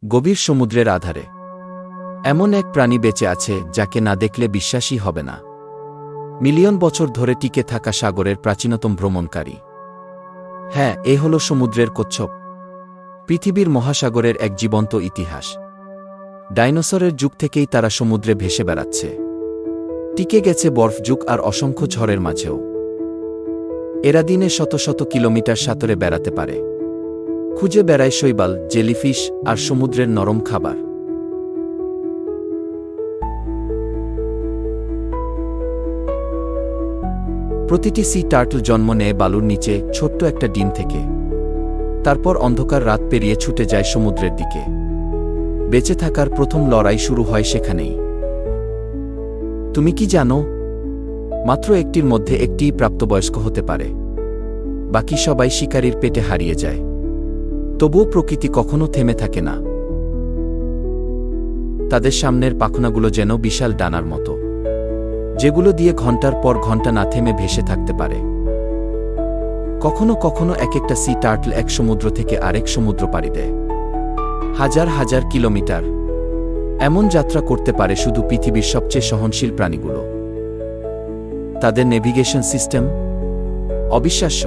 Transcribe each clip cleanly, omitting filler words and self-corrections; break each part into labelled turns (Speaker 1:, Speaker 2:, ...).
Speaker 1: গভীর সমুদ্রের আধারে এমন এক প্রাণী বেঁচে আছে যাকে না দেখলে বিশ্বাসই হবে না। মিলিয়ন বছর ধরে টিকে থাকা সাগরের প্রাচীনতম ভ্রমণকারী। হ্যাঁ, এ হল সমুদ্রের কচ্ছপ, পৃথিবীর মহাসাগরের এক জীবন্ত ইতিহাস। ডাইনোসরের যুগ থেকেই তারা সমুদ্রে ভেসে বেড়াচ্ছে, টিকে গেছে বরফ যুগ আর অসংখ্য ঝড়ের মাঝেও। এরা দিনে শত শত কিলোমিটার সাঁতরে বেড়াতে পারে, খুঁজে বেড়ায় শৈবাল, জেলিফিশ আর সমুদ্রের নরম খাবার। প্রতিটি সি টার্টল জন্ম নেয় বালুর নিচে ছোট্ট একটা ডিম থেকে। তারপর অন্ধকার রাত পেরিয়ে ছুটে যায় সমুদ্রের দিকে। বেঁচে থাকার প্রথম লড়াই শুরু হয় সেখানেই। তুমি কি জানো, মাত্র একটির মধ্যে একটিই প্রাপ্তবয়স্ক হতে পারে, বাকি সবাই শিকারীর পেটে হারিয়ে যায়। তবুও প্রকৃতি কখনো থেমে থাকে না। তাদের সামনের পাখনাগুলো যেন বিশাল ডানার মতো, যেগুলো দিয়ে ঘন্টার পর ঘন্টা না থেমে ভেসে থাকতে পারে। কখনো কখনো এক একটা সি টার্টল এক সমুদ্র থেকে আরেক সমুদ্র পাড়ি দেয়, হাজার হাজার কিলোমিটার। এমন যাত্রা করতে পারে শুধু পৃথিবীর সবচেয়ে সহনশীল প্রাণীগুলো। তাদের নেভিগেশন সিস্টেম অবিশ্বাস্য।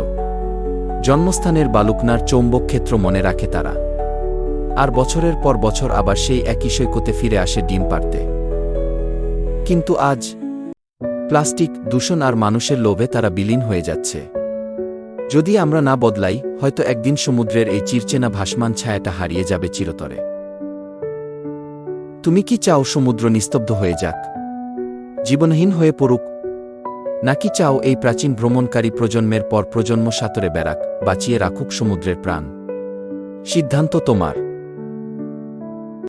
Speaker 1: জন্মস্থানের বালুকনার চৌম্বক ক্ষেত্র মনে রাখে তারা, আর বছরের পর বছর আবার সেই একই সৈকতে ফিরে আসে ডিম পাড়তে। কিন্তু আজ প্লাস্টিক, দূষণ আর মানুষের লোভে তারা বিলীন হয়ে যাচ্ছে। যদি আমরা না বদলাই, হয়তো একদিন সমুদ্রের এই চিরচেনা ভাসমান ছায়াটা হারিয়ে যাবে চিরতরে। তুমি কি চাও সমুদ্র নিস্তব্ধ হয়ে যাক, জীবনহীন হয়ে পড়ুক, নাকি চাও এই প্রাচীন ভ্রমণকারী প্রজন্মের পর প্রজন্ম সাঁতরে বেড়াক, বাঁচিয়ে রাখুক সমুদ্রের প্রাণ? সিদ্ধান্ত তোমার।